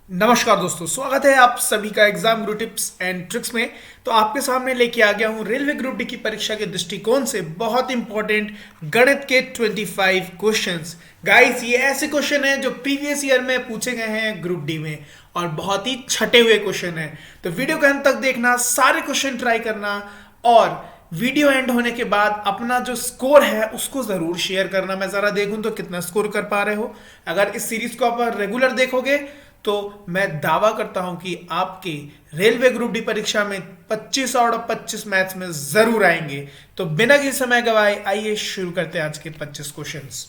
नमस्कार दोस्तों, स्वागत है आप सभी का exam Guru tips and tricks में। तो आपके सामने लेके आ गया हूं रेलवे ग्रुप डी की परीक्षा के दृष्टिकोण से बहुत इंपॉर्टेंट गणित के 25 क्वेश्चंस। गाइस, ये ऐसे क्वेश्चन हैं जो प्रीवियस ईयर में पूछे गए हैं ग्रुप डी में और बहुत ही छटे हुए क्वेश्चन हैं। तो वीडियो के अंत तक देखना, सारे क्वेश्चन ट्राई करना और वीडियो एंड होने के बाद अपना जो स्कोर है उसको जरूर शेयर करना। मैं जरा देखूं तो कितना स्कोर कर पा रहे हो। अगर इस सीरीज को आप रेगुलर देखोगे तो मैं दावा करता हूं कि आपके रेलवे ग्रुप डी परीक्षा में 25 आउट ऑफ 25 मैथ्स में जरूर आएंगे। तो बिना किसी समय गवाए आइए शुरू करते हैं आज के 25 क्वेश्चंस।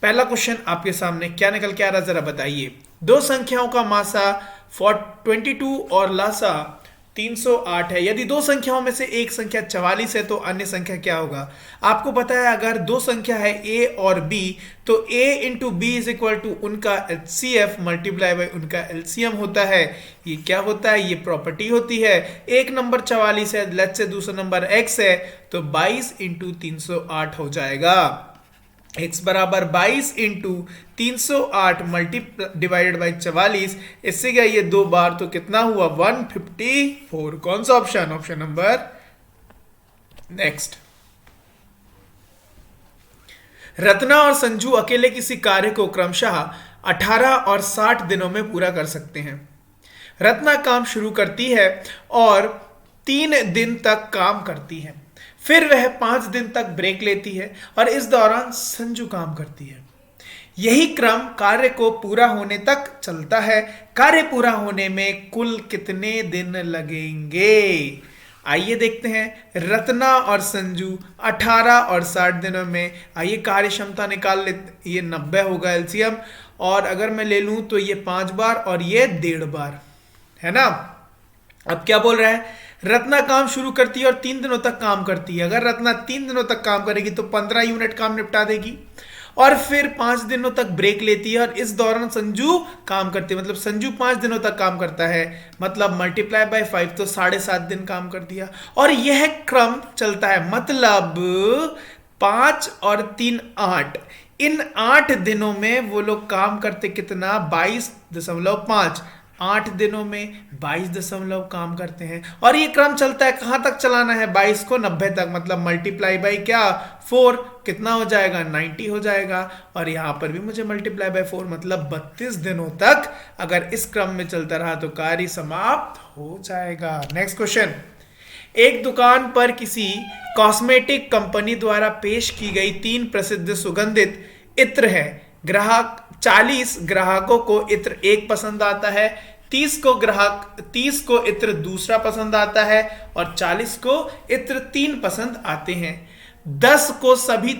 पहला क्वेश्चन आपके सामने क्या निकल के आ रहा है जरा बताइए। दो संख्याओं का मासा 22 और लासा 308 है। यदि दो संख्याओं में से एक संख्या 44 है तो अन्य संख्या क्या होगा। आपको पता है अगर दो संख्या है a और b तो a into B is equal to उनका HCF मल्टीप्लाई बाय उनका LCM होता है। ये क्या होता है, ये प्रॉपर्टी होती है। एक नंबर 44 है, लेट्स से दूसरा नंबर x है, तो 22 इंटू 308 हो जाएगा। x बराबर 22 इंटू 308 डिवाइडेड बाई 44। इससे क्या, ये दो बार तो कितना हुआ 154। कौन सा option, option number next. Ratna और संजू अकेले किसी कार्य को क्रमशः 18 और 60 दिनों में पूरा कर सकते हैं। रत्ना काम शुरू करती है और 3 दिन तक काम करती है, फिर वह 5 दिन तक ब्रेक लेती है और इस दौरान संजू काम करती है। यही क्रम कार्य को पूरा होने तक चलता है। कार्य पूरा होने में कुल कितने दिन लगेंगे। आइए देखते हैं। रत्ना और संजू 18 और 60 दिनों में, आइए कार्य क्षमता निकाल लेते। ये 90 होगा एलसीएम, और अगर मैं ले लूं तो ये 5 बार और ये 1.5 बार है ना। अब क्या बोल रहा है, रत्ना काम शुरू करती है और 3 दिनों तक काम करती है। अगर रत्ना 3 दिनों तक काम करेगी तो 15 यूनिट काम निपटा देगी और फिर 5 दिनों तक ब्रेक लेती है और इस दौरान संजू काम करती है। मतलब संजू 5 दिनों तक काम करता है, मतलब मल्टीप्लाई बाय 5 तो 7.5 दिन काम कर दिया। और यह क्रम चलता है, मतलब 5 और 3 8। इन 8 दिनों में वो लोग काम करते कितना, 22.5। 8 दिनों में 22 काम करते हैं और ये क्रम चलता है। कहां तक चलाना है, 22 को 90 तक, मतलब मल्टीप्लाई बाई क्या 4, कितना हो जाएगा 90 हो जाएगा। और यहां पर भी मुझे मल्टीप्लाई बाई 4 मतलब 32 दिनों तक अगर इस क्रम में चलता रहा तो कार्य समाप्त हो जाएगा। Next question. एक दुकान पर किसी कॉस्मेटिक कंपनी द्वारा पेश की गई 3 प्रसिद्ध सुगंधित इत्र है। 40 ग्राहकों को इत्र 1 पसंद आता है, 30 को इत्र दूसरा पसंद आता है और 40 को इत्र 3 पसंद आते हैं। 10 को सभी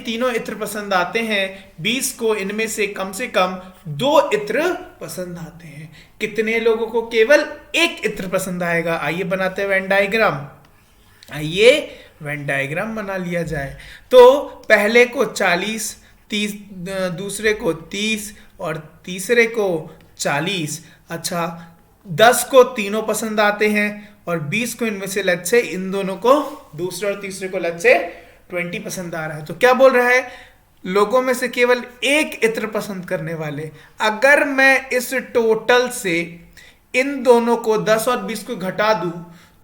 तीनों इत्र पसंद आते हैं। 20 को इनमें से कम 2 इत्र पसंद आते हैं। कितने लोगों को केवल 1 इत्र पसंद आएगा। आइए बनाते हैं वेन डायग्राम। आइए वेन डायग्राम बना लिया जाए। तो पहले को 40, दूसरे को 30 और तीसरे को 40। अच्छा, 10 को तीनों पसंद आते हैं और 20 को इनमें से लेट्स से इन दोनों को, दूसरे और तीसरे को लेट्स से 20 पसंद आ रहा है। तो क्या बोल रहा है, लोगों में से केवल 1 इत्र पसंद करने वाले। अगर मैं इस टोटल से इन दोनों को 10 और 20 को घटा दूं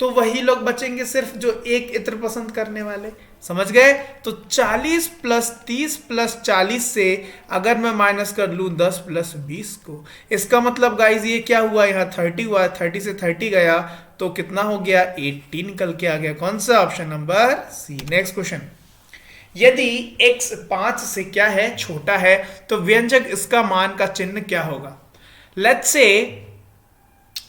तो वही लोग बचेंगे सिर्फ जो 1 इत्र पसंद करने वाले। समझ गए। तो 40 प्लस 30 प्लस 40 से अगर मैं माइनस कर लूं 10 प्लस 20 को, इसका मतलब गाइज ये क्या हुआ, यहाँ 30 हुआ, 30 से 30 गया तो कितना हो गया 80 निकल के आ गया। कौन सा, option number C. Next question. यदि x 5 से क्या है, छोटा है, तो व्यंजक इसका मान का चिन्ह क्या होगा। लेट्स से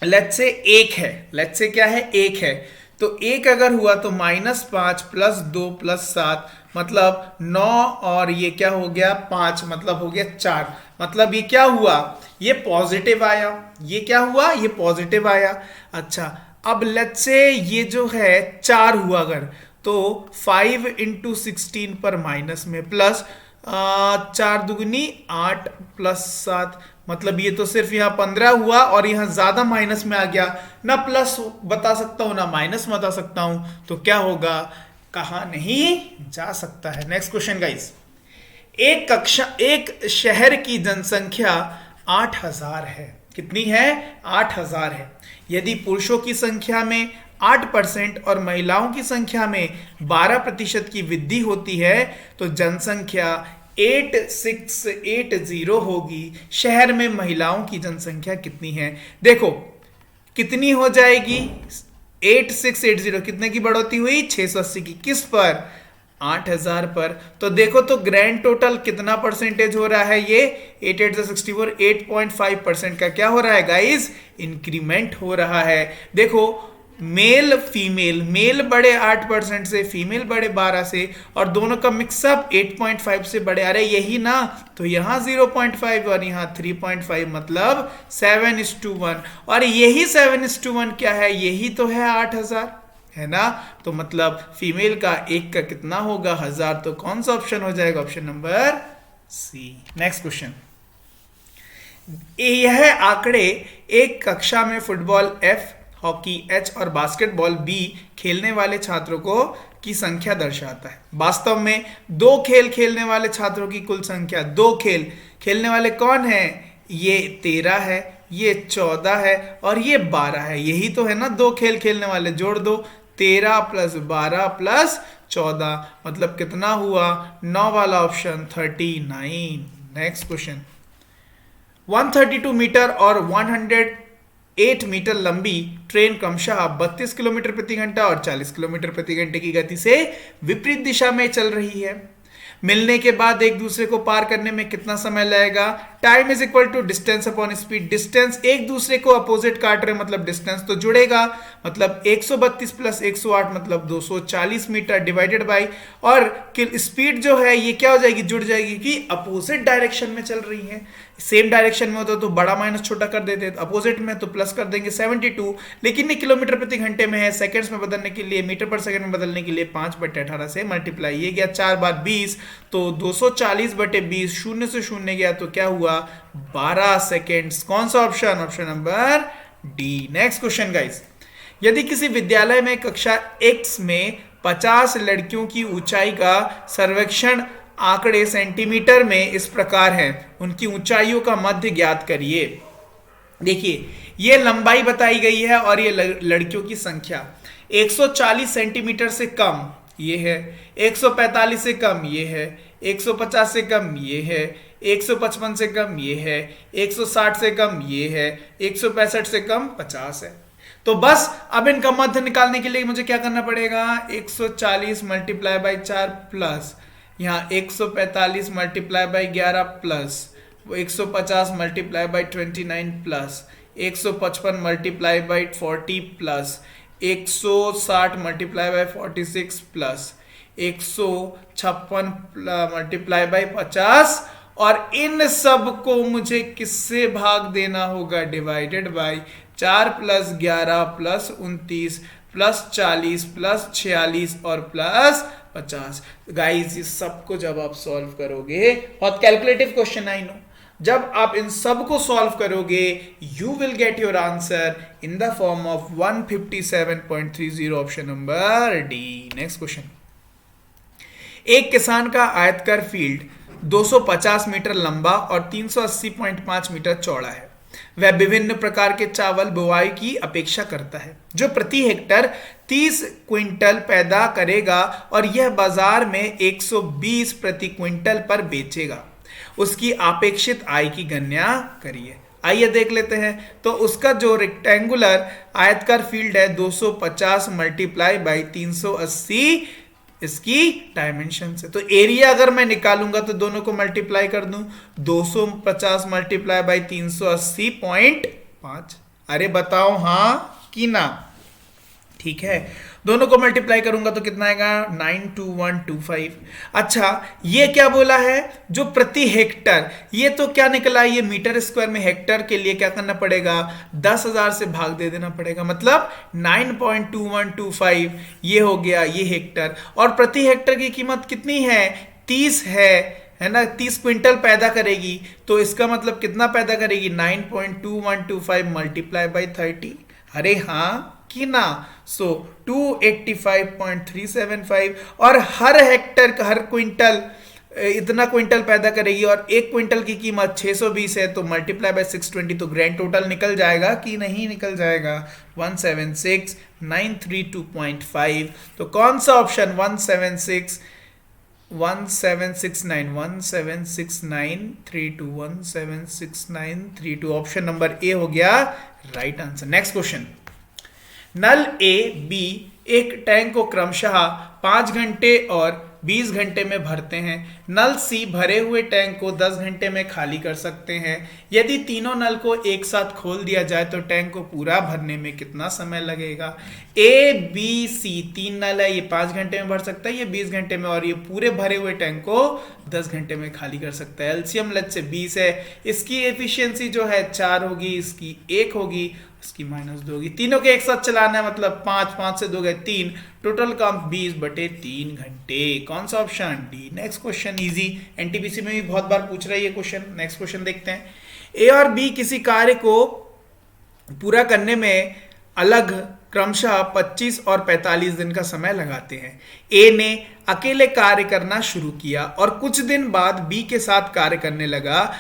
1 है, लेट्स से क्या है 1 है, तो 1 अगर हुआ तो -5 प्लस 2 प्लस 7 मतलब 9 और ये क्या हो गया 5 मतलब हो गया 4। मतलब ये क्या हुआ, ये पॉजिटिव आया। ये क्या हुआ, ये पॉजिटिव आया। अच्छा, अब लेट्स से ये जो है 4 हुआ अगर, तो 5 इंटू 16 पर माइनस में प्लस 4 दुगुनी 8 प्लस 7 मतलब ये तो सिर्फ यहाँ 15 हुआ और यहाँ ज्यादा माइनस में आ गया ना, प्लस बता सकता हूं ना माइनस बता सकता हूं, तो क्या होगा, कहा नहीं जा सकता है। Next question guys. एक शहर की जनसंख्या 8000 है। कितनी है? 8000 है। यदि पुरुषों की संख्या में 8% और महिलाओं की संख्या में 12% की वृद्धि होती है तो जनसंख्या 8680 होगी। शहर में महिलाओं की जनसंख्या कितनी है? देखो कितनी हो जाएगी? 8680 कितने की बढ़ोतरी हुई? 680 की। किस पर? 8000 पर। तो देखो तो ग्रैंड टोटल कितना परसेंटेज हो रहा है? ये 8 8 64 8.5% का क्या हो रहा है गाइस? इंक्रीमेंट हो रहा है। देखो मेल फीमेल, मेल बढ़े 8% से, फीमेल बढ़े 12 से, और दोनों का मिक्सअप 8.5 से बढ़े। अरे यही ना, तो यहां 0.5 और यहां 3.5 मतलब 7:1। और यही 7:1 क्या है? यही तो है 8000, है ना? तो मतलब फीमेल का एक का कितना होगा? 1000। तो कौन सा ऑप्शन हो जाएगा? Option number C. Next question. यह आंकड़े एक कक्षा में फुटबॉल F, हॉकी H और बास्केटबॉल B खेलने वाले छात्रों को की संख्या दर्शाता है। वास्तव में 2 खेल खेलने वाले छात्रों की कुल संख्या, 2 खेल खेलने वाले कौन है? ये 13 है, ये 14 है और ये 12 है। यही तो है ना 2 खेल खेलने वाले। जोड़ दो, 13 + 12 + 14 मतलब कितना हुआ? 9 वाला ऑप्शन 39। Next question. 132 मीटर और 108 मीटर लंबी ट्रेन क्रमशः 32 किलोमीटर प्रति घंटा और 40 किलोमीटर प्रति घंटे की गति से विपरीत दिशा में चल रही है। मिलने के बाद एक दूसरे को पार करने में कितना समय लगेगा? Time is equal to distance upon speed. Distance एक दूसरे को अपोजिट काट रहे मतलब डिस्टेंस तो जुड़ेगा, मतलब 132 + 108 मतलब 240 मीटर डिवाइडेड बाई, और स्पीड जो है ये क्या हो जाएगी? जुड़ जाएगी कि अपोजिट डायरेक्शन में चल रही है। सेम डायरेक्शन में होता तो बड़ा माइनस छोटा कर देते, अपोजिट में तो प्लस कर देंगे 72, लेकिन ये किलोमीटर प्रति घंटे में है। सेकंड्स में बदलने के लिए, मीटर पर सेकंड में बदलने के लिए 5/18 से मल्टीप्लाई, ये गया 4 बार 20 तो 240/20, शून्य से शून्य गया तो क्या हुआ? 12 सेकेंड्स। कौन सा option? Option number D. Next question guys. यदि किसी विद्यालय में कक्षा X में 50 लड़कियों की ऊंचाई का सर्वेक्षण आंकड़े सेंटीमीटर में इस प्रकार हैं, उनकी ऊंचाइयों का मध्य ज्ञात करिए। देखिए ये लंबाई बताई गई है और ये लड़कियों की संख्या। 140 सेंटीमीटर से कम ये है, 145 से कम ये है, 150 से कम ये है, 155 से कम ये है, 160 से कम ये है, 165 से कम 50 है। तो बस अब इनका मध्य निकालने के लिए मुझे क्या करना पड़ेगा? 140 × 4 प्लस यहाँ 145 × 11 प्लस 150 × 29 प्लस 155 × 40 प्लस 160 × 46 प्लस 156 × 50, और इन सब को मुझे किससे भाग देना होगा? डिवाइडेड बाय 4 + 11 + 29 + 40 + 46 और प्लस 50। गाइस ये सबको जब आप सॉल्व करोगे, बहुत कैलकुलेटिव क्वेश्चन आई नो, जब आप इन सब को सॉल्व करोगे you will get your answer in the form of 157.30, option number D. Next question. एक किसान का आयतकार फील्ड 250 मीटर लंबा और 380.5 मीटर चौड़ा है। वह विभिन्न प्रकार के चावल बुआई की अपेक्षा करता है जो प्रति हेक्टर 30 क्विंटल पैदा करेगा और यह बाजार में 120 प्रति क्विंटल पर बेचेगा। उसकी अपेक्षित आय की गणना करिए। आइए देख लेते हैं। तो उसका जो रेक्टेंगुलर आयतकार फील्ड है 250 × 380 इसकी डायमेंशन से, तो एरिया अगर मैं निकालूंगा तो दोनों को मल्टीप्लाई कर दूं, 250 × 380.5। अरे बताओ हाँ कि ना? ठीक है, दोनों को मल्टीप्लाई करूंगा तो कितना आएगा? 92125। अच्छा ये क्या बोला है? जो प्रति हेक्टर, ये तो क्या निकला? ये मीटर स्क्वायर में, हेक्टर के लिए क्या करना पड़ेगा? 10,000 से भाग दे देना पड़ेगा, मतलब 9.2125 ये हो गया ये हेक्टर। और प्रति हेक्टर की कीमत कितनी है? 30 है ना? 30 क्विंटल पैदा करेगी, तो इसका मतलब कितना पैदा करेगी? 9.2125 × 30। अरे हाँ कि ना? सो 285.375, और हर हेक्टर का, हर क्विंटल इतना क्विंटल पैदा करेगी और एक क्विंटल की कीमत 620 है, तो मल्टीप्लाई बाय 620, तो ग्रैंड टोटल निकल जाएगा कि नहीं निकल जाएगा? 176,932.5। तो कौन सा ऑप्शन 176932 ऑप्शन नंबर ए हो गया राइट आंसर। नेक्स्ट क्वेश्चन, नल ए बी एक टैंक को क्रमशः 5 घंटे और 20 घंटे में भरते हैं। नल सी भरे हुए टैंक को 10 घंटे में खाली कर सकते हैं। यदि तीनों नल को एक साथ खोल दिया जाए तो टैंक को पूरा भरने में कितना समय लगेगा? ए बी सी तीन नल है, ये 5 घंटे में भर सकता है, ये 20 घंटे में, और ये पूरे भरे हुए टैंक को 10 घंटे में खाली कर सकता है। एलसीएम लेट से 20 है, इसकी एफिशिएंसी जो है 4 होगी, इसकी 1 होगी, इसकी -2 होगी। तीनों के एक साथ चलाना है, मतलब 5 से 2 गए 3, टोटल काम 20/3 घंटे। कौन सा option? D. Next question easy, NTPC में भी बहुत बार पूछ रहा है ये क्वेश्चन। नेक्स्ट क्वेश्चन देखते हैं। ए और बी किसी कार्य को पूरा करने में अलग क्रमशः 25 और 45 दिन का समय लगाते हैं। ए ने अकेले कार्य करना शुरू किया और कुछ दिन बाद बी के साथ कार्य करने लगा।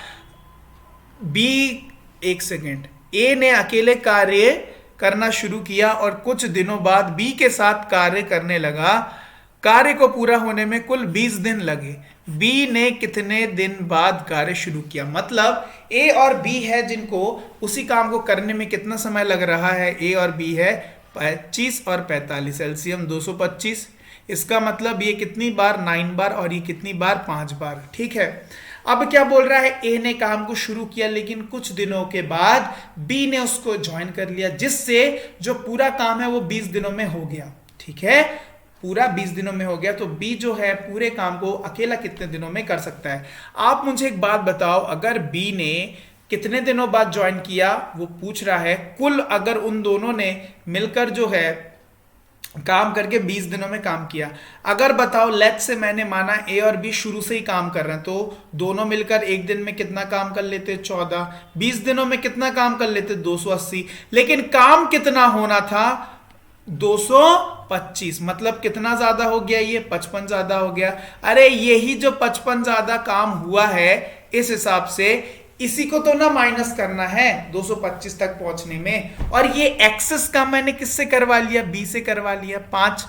एक सेकेंड, ए ने अकेले कार्य करना शुरू किया और कुछ दिनों बाद बी के साथ कार्य करने लगा। कार्य को पूरा होने में कुल 20 दिन लगे। बी ने कितने दिन बाद कार्य शुरू किया? मतलब ए और बी है जिनको उसी काम को करने में कितना समय लग रहा है? ए और बी है 25 और 45, एलसीएम 225। इसका मतलब ये कितनी बार? 9 बार, और ये कितनी बार? 5 बार। ठीक है, अब क्या बोल रहा है? ए ने काम को शुरू किया लेकिन कुछ दिनों के बाद बी ने उसको ज्वाइन कर लिया, जिससे जो पूरा काम है वो 20 दिनों में हो गया। ठीक है, पूरा 20 दिनों में हो गया, तो बी जो है पूरे काम को अकेला कितने दिनों में कर सकता है? आप मुझे एक बात बताओ, अगर बी ने कितने दिनों बाद ज्वाइन किया वो पूछ रहा है, कुल अगर उन दोनों ने मिलकर जो है काम करके 20 दिनों में काम किया, अगर बताओ लेट्स से मैंने माना ए और बी शुरू से ही काम कर रहे हैं, तो दोनों मिलकर एक दिन में कितना काम कर लेते? 14। 20 दिनों में कितना काम कर लेते? 280। लेकिन काम कितना होना था? 225। मतलब कितना ज्यादा हो गया? ये 55 ज्यादा हो गया। अरे यही जो 55 ज्यादा काम हुआ है, इस हिसाब से इसी को तो ना माइनस करना है 225 तक पहुंचने में, और ये एक्सेस का मैंने किससे करवा लिया? बी से करवा लिया, 5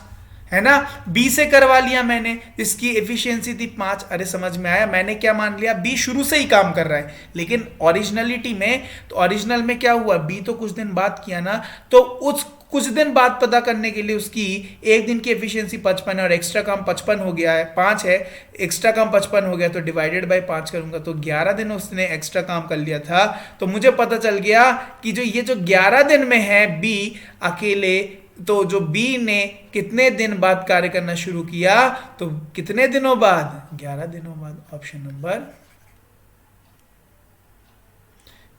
है ना, बी से करवा लिया मैंने, इसकी एफिशिएंसी थी 5। अरे समझ में आया? मैंने क्या मान लिया? बी शुरू से ही काम कर रहा है, लेकिन ओरिजिनलिटी में, तो ओरिजिनल में क्या हुआ? बी तो कुछ दिन बाद किया ना, तो उस कुछ दिन बाद पता करने के लिए उसकी एक दिन की एफिशिएंसी 55 है और एक्स्ट्रा काम 55 हो गया है, 5 है, एक्स्ट्रा काम 55 हो गया, तो डिवाइडेड बाय 5 करूंगा तो 11 दिन उसने एक्स्ट्रा काम कर लिया था। तो मुझे पता चल गया कि जो 11 दिन में है बी अकेले, तो जो बी ने कितने दिन बाद कार्य करना शुरू किया? तो कितने दिनों बाद? 11 दिनों बाद। ऑप्शन नंबर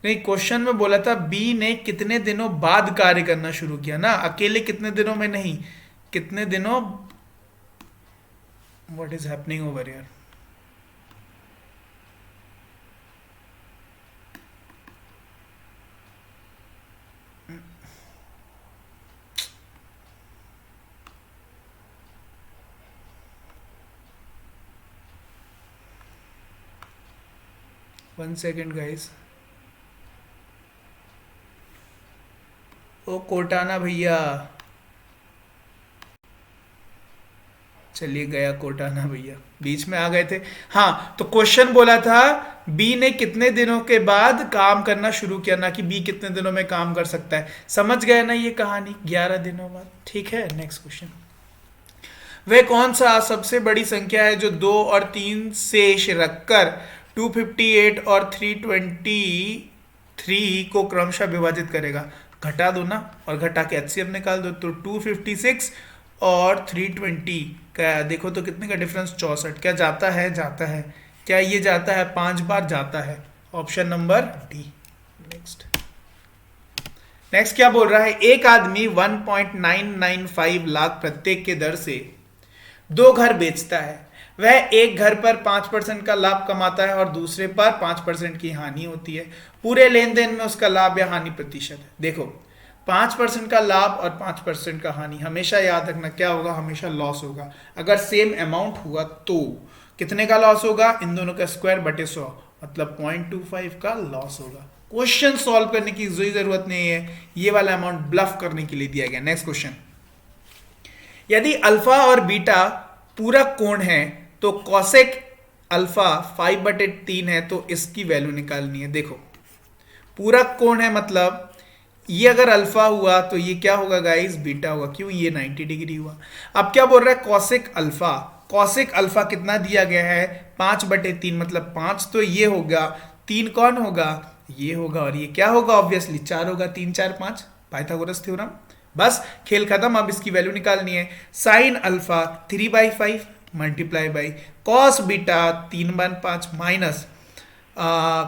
नहीं, क्वेश्चन में बोला था बी ने कितने दिनों बाद कार्य करना शुरू किया ना, अकेले कितने दिनों में नहीं, कितने दिनों। What is happening over here? One second guys. ओ कोटाना भैया, चलिए गया कोटाना भैया, बीच में आ गए थे। हाँ, तो क्वेश्चन बोला था बी ने कितने दिनों के बाद काम करना शुरू किया, ना कि बी कितने दिनों में काम कर सकता है। समझ गए ना ये कहानी? 11 दिनों बाद। ठीक है, नेक्स्ट क्वेश्चन। वह कौन सा सबसे बड़ी संख्या है जो 2 और 3 शेष रखकर 258 और 323 को क्रमशः विभाजित करेगा? घटा दो ना, और घटा के एचसीएफ निकाल दो, तो 256 और 320 का देखो तो कितने का डिफरेंस? 64। क्या जाता है? जाता है। क्या ये जाता है? 5 बार जाता है। Option number D. नेक्स्ट क्या बोल रहा है? एक आदमी 1.995 लाख प्रत्येक के दर से 2 घर बेचता है। वह एक घर पर 5% का लाभ कमाता है और दूसरे पर 5% की हानि होती है। पूरे लेन देन में उसका लाभ या हानि प्रतिशत है। देखो, 5% का लाभ और 5% का हानि, हमेशा याद रखना क्या होगा? हमेशा लॉस होगा। अगर सेम अमाउंट हुआ तो कितने का लॉस होगा? इन दोनों का स्क्वायर बटे 100, मतलब 0.25 का लॉस होगा। क्वेश्चन सॉल्व करने की कोई जरूरत नहीं है, ये वाला अमाउंट ब्लफ करने के लिए दिया गया। नेक्स्ट क्वेश्चन, यदि अल्फा और बीटा पूरक कोण है तो कॉसेक अल्फा 5/3 है, तो इसकी वैल्यू निकालनी है। देखो पूरक कोण है मतलब ये अगर अल्फा हुआ तो ये क्या होगा गाइस? बीटा होगा। क्यों? ये 90 डिग्री हुआ। अब क्या बोल रहा है? कॉसेक अल्फा, कॉसेक अल्फा कितना दिया गया है? 5/3 मतलब 5, तो ये होगा 3 कौन होगा? ये होगा, और ये क्या होगा? ऑब्वियसली 4 होगा। 3 4 5 पाइथागोरस थ्योरम। बस खेल खत्म। अब इसकी वैल्यू निकालनी है। Sine alpha 3/5 multiply by cos beta 3/5 minus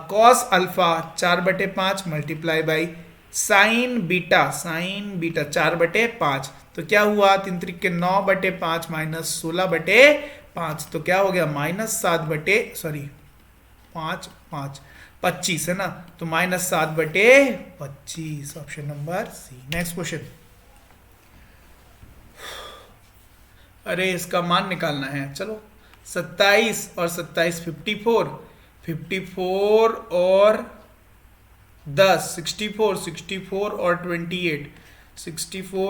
cos alpha 4/5 multiply by sine beta 4/5। तो क्या हुआ? 3 3 के 9/5 माइनस 16/5, तो क्या हो गया? -25 है ना, तो -7/25, option number C. Next question, अरे इसका मान निकालना है। चलो 27 और 27 54 और 10 64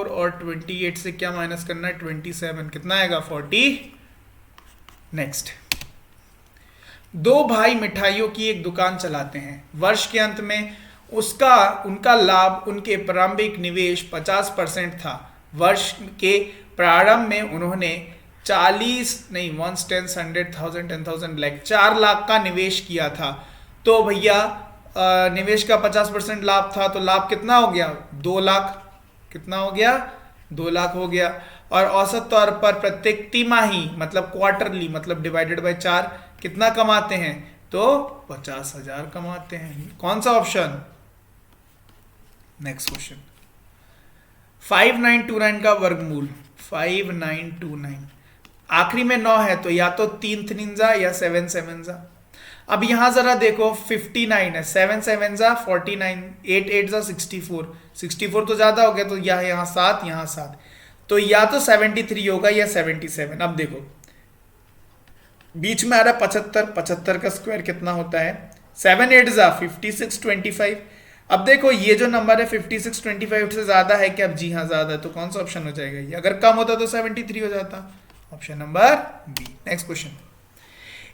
और 28 से क्या माइनस करना है? 27, कितना आएगा? 40। नेक्स्ट, दो भाई मिठाइयों की एक दुकान चलाते हैं। वर्ष के अंत में उनका लाभ उनके प्रारंभिक निवेश 50% था। वर्ष के प्रारंभ में उन्होंने 4 लाख का निवेश किया था। तो भैया निवेश का 50% लाभ था, तो लाभ कितना हो गया? 2 लाख। कितना हो गया? 2 लाख हो गया। और औसत तौर पर प्रत्येक तिमाही मतलब क्वार्टरली मतलब डिवाइडेड बाय 4 कितना कमाते हैं? तो 50,000 कमाते हैं। कौन सा ऑप्शन? नेक्स्ट क्वेश्चन, 5929 का वर्गमूल 5929, आखिरी में 9 है तो या तो 3 3 जा या 7 7 जा। अब यहां जरा देखो 59 है, 7 7 जा 49, 8 8 जा 64 तो ज्यादा हो गया, तो यहाँ 7 यहाँ 7, तो या तो 73 होगा या 77। अब देखो बीच में आ रहा 75 का स्क्वायर कितना होता है? 7 8 जा 56 25। अब देखो ये जो नंबर है 56 25 से ज्यादा है क्या? अब जी हाँ ज्यादा है, तो कौन सा ऑप्शन हो जाएगा ये? अगर कम होता तो 73 हो जाता, option number B. Next question,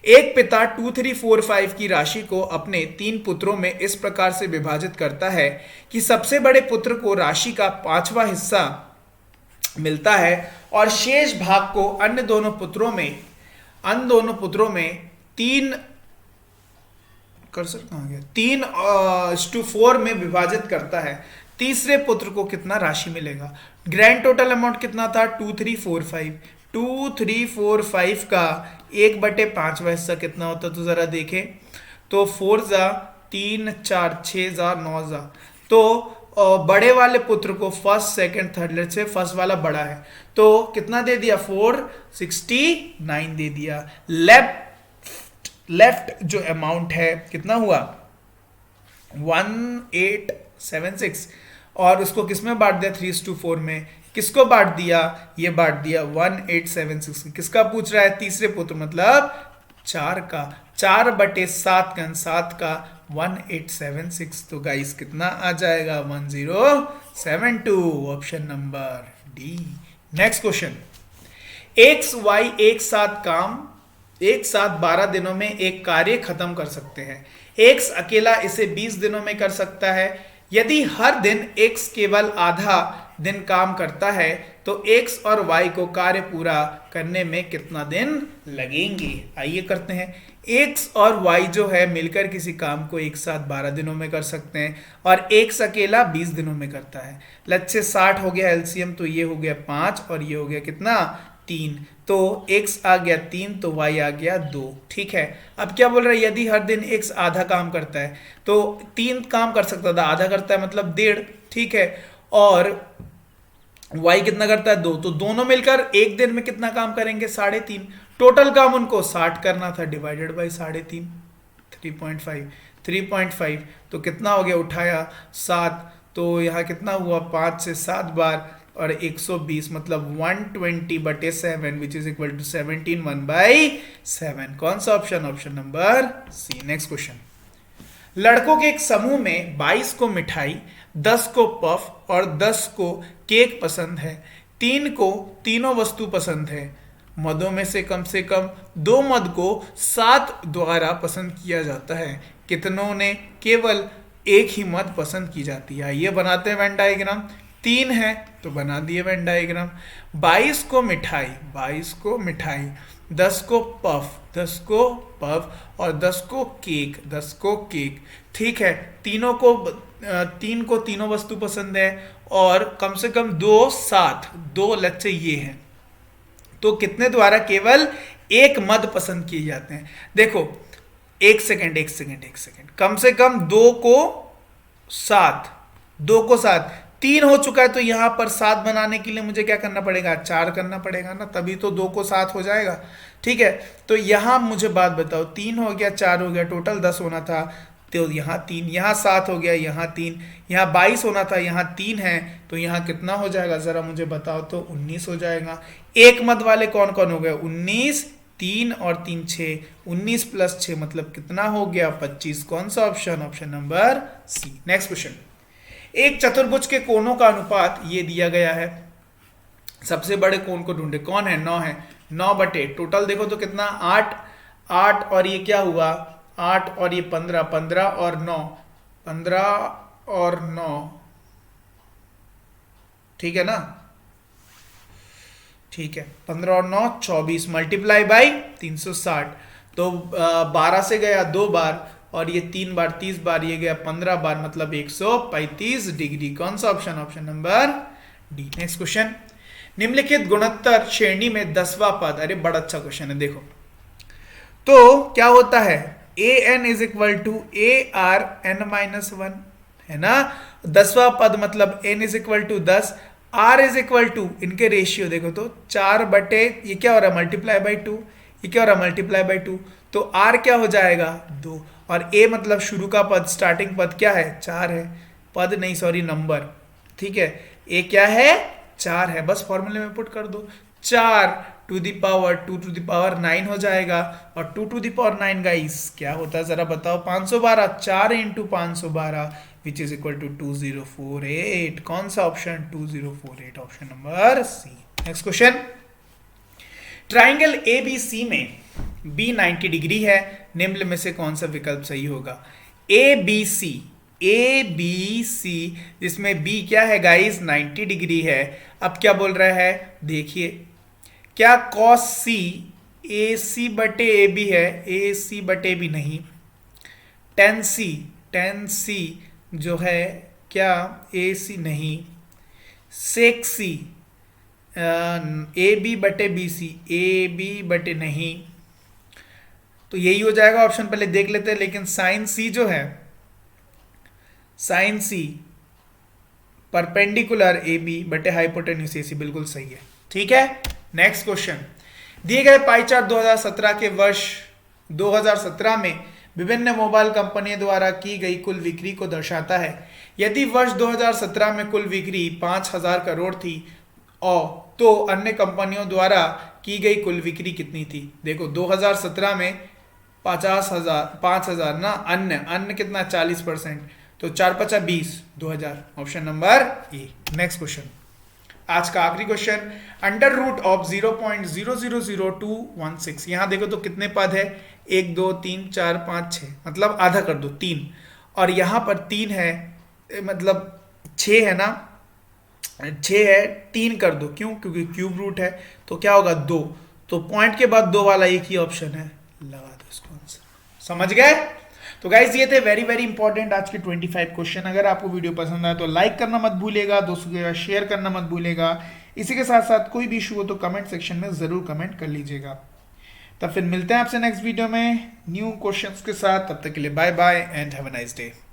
एक पिता 2 3 4 5 की राशि को अपने 3 पुत्रों में इस प्रकार से विभाजित करता है कि सबसे बड़े पुत्र को राशि का 5वां हिस्सा मिलता है और शेष भाग को अन्य दोनों पुत्रों में 3:4 में विभाजित करता है। तीसरे पुत्र को कितना राशि मिलेगा? ग्रैंड टोटल अमाउंट कितना था? 2 3 4 5। 2 3 4 5 का 1/5वां हिस्सा कितना होता? तो जरा देखें तो 4 जा 3 4 6 जा 9 जा, तो बड़े वाले पुत्र को first second third, let's say first वाला बड़ा है तो कितना दे दिया? 469 दे दिया। लेफ्ट जो अमाउंट है कितना हुआ? 1876, और उसको किसमें बांट दिया? 3:4 में। किसको बांट दिया? ये बांट दिया 1876। किसका पूछ रहा है? तीसरे पुत्र मतलब 4 का। 4/7 का 7 का 1876, तो गाइस कितना आ जाएगा? 1072, option number D. Next question, x y एक साथ 12 दिनों में एक कार्य खत्म कर सकते हैं। एक्स अकेला इसे 20 दिनों में कर सकता है। यदि हर दिन एक्स केवल आधा दिन काम करता है तो एक्स और वाई को कार्य पूरा करने में कितना दिन लगेंगे? आइए करते हैं। एक्स और वाई जो है मिलकर किसी काम को एक साथ 12 दिनों में कर सकते हैं और एक्स अकेला 20 दिनों में करता है। लेट्स से 60 हो गया एलसीएम, तो ये हो गया 5 और ये हो गया कितना? 3। तो x आ गया 3 तो y आ गया 2। ठीक है, अब क्या बोल रहा है? यदि हर दिन x आधा काम करता है तो 3 काम कर सकता था, आधा करता है मतलब 1.5। ठीक है, और y कितना करता है? 2। तो दोनों मिलकर एक दिन में कितना काम करेंगे? 3.5। टोटल काम उनको 60 करना था, डिवाइडेड बाई 3.5 3.5, तो कितना हो गया? उठाया 7, तो यहाँ कितना हुआ? 5 से 7 बार, और 120 मतलब 120/7 विच इज इक्वल टू 17 1/7। कौन सा option? Option number C. Next question. लड़कों के एक समूह में 22 को मिठाई, 10 को पफ और 10 को केक पसंद है। 3 को तीनों वस्तु पसंद है। मदों में से कम 2 मद को 7 द्वारा पसंद किया जाता है। कितनों ने केवल एक ही मद पसंद की जाती है? ये बनाते हैं वेन डायग्राम। 3 है तो बना दिए वेन डायग्राम। 22 को मिठाई, 10 को पफ, 10 को पफ और 10 को केक। ठीक है, 3 को तीनों वस्तु पसंद है और कम से कम 2 7 2 लेट्स से ये है, तो कितने द्वारा केवल एक मद पसंद किए जाते हैं? देखो एक सेकंड, कम से कम 2 को 7 3 हो चुका है, तो यहां पर 7 बनाने के लिए मुझे क्या करना पड़ेगा? 4 करना पड़ेगा ना, तभी तो 2 को 7 हो जाएगा। ठीक है, तो यहां मुझे बात बताओ, 3 हो गया, 4 हो गया, टोटल 10 होना था, तो यहाँ 3, यहाँ 7 हो गया, यहाँ 3, यहाँ 22 होना था, यहाँ 3 है, तो यहाँ कितना हो जाएगा जरा मुझे बताओ तो? 19 हो जाएगा। एक मत वाले कौन कौन हो गए? 19, 3 और 3 6, 19 प्लस 6 मतलब कितना हो गया? 25। कौन सा option? Option number C. Next question. एक चतुर्भुज के कोणों का अनुपात ये दिया गया है। सबसे बड़े कोण को ढूंढे, कौन है? 9 है। 9 बटे टोटल देखो तो कितना? 8 और ये क्या हुआ? 8 और ये 15, 15 और 9, 15 और 9, ठीक है ना? ठीक है, 15 और 9 24 मल्टीप्लाई बाई 360, तो 12 से गया 2 बार और ये 3 बार 30 बार, ये गया 15 बार मतलब 135 डिग्री। कौन सा option? Option number D. Next question. निम्नलिखित गुणोत्तर श्रेणी में 10वां पद, अरे बड़ा अच्छा क्वेश्चन है, देखो तो क्या होता है? an is equal to ARn-1 है ना। 10वां पद मतलब n is equal to 10, r is equal to, इनके रेशियो देखो तो 4 बटे ये क्या हो रहा है? मल्टीप्लाई बाई 2, ये क्या हो रहा है? मल्टीप्लाई बाई 2, तो r क्या हो जाएगा? 2, और a मतलब शुरू का पद, स्टार्टिंग पद क्या है? 4 है। पद नहीं सॉरी नंबर, ठीक है। a क्या है? 4 है, बस फॉर्मूले में पुट कर दो। 4 to the power 2 to the power 9 हो जाएगा, और 2 टू दी पावर 9 गाइस क्या होता है जरा बताओ? 512, 4 into 512 which is equal to 2048। कौन सा option? 2048, option number C. Next question. Triangle ABC में B 90 डिग्री है, निम्न में से कौन सा विकल्प सही होगा? ABC जिसमें B क्या है गाइस? 90 डिग्री है। अब क्या बोल रहा है? देखिए, क्या cos C AC बटे AB है? AC बटे B नहीं। tan C जो है क्या? AC नहीं। sec C AB बटे BC, AB बटे नहीं, तो यही हो जाएगा ऑप्शन। पहले देख लेते हैं, लेकिन sin C जो है, sin C परपेंडिकुलर AB बटे हाइपोटेन्यूज AC बिल्कुल सही है। ठीक है, नेक्स्ट क्वेश्चन। दिए गए पाई चार्ट 2017 के वर्ष 2017 में विभिन्न मोबाइल कंपनियों द्वारा की गई कुल बिक्री को दर्शाता है। यदि वर्ष 2017 में कुल बिक्री 5000 करोड़ थी और तो अन्य कंपनियों द्वारा की गई कुल बिक्री कितनी थी? देखो 2017 में 5000 ना, अन्य कितना? 40%, तो 4 5 20, 2000, option number A. Next question, आज का आखिरी क्वेश्चन। अंडर रूट ऑफ 0.000216, यहां देखो तो कितने पद है? 1 2 3 4 5 6, मतलब आधा कर दो 3, और यहां पर 3 है मतलब 6 है ना, 6 है, 3 कर दो, क्यों? क्योंकि क्यूब रूट है, तो क्या होगा? 2, तो पॉइंट के बाद 2 वाला एक ही ऑप्शन है, लगा दो इसको आंसर। समझ गए? तो गाइज ये थे वेरी वेरी इंपॉर्टेंट आज के 25 क्वेश्चन। अगर आपको वीडियो पसंद आए तो लाइक करना मत भूलिएगा, दोस्तों के साथ शेयर करना मत भूलिएगा। इसी के साथ साथ कोई भी इशू हो तो कमेंट सेक्शन में जरूर कमेंट कर लीजिएगा। तब फिर मिलते हैं आपसे नेक्स्ट वीडियो में न्यू क्वेश्चंस के साथ। तब तक के लिए bye bye and have a nice day.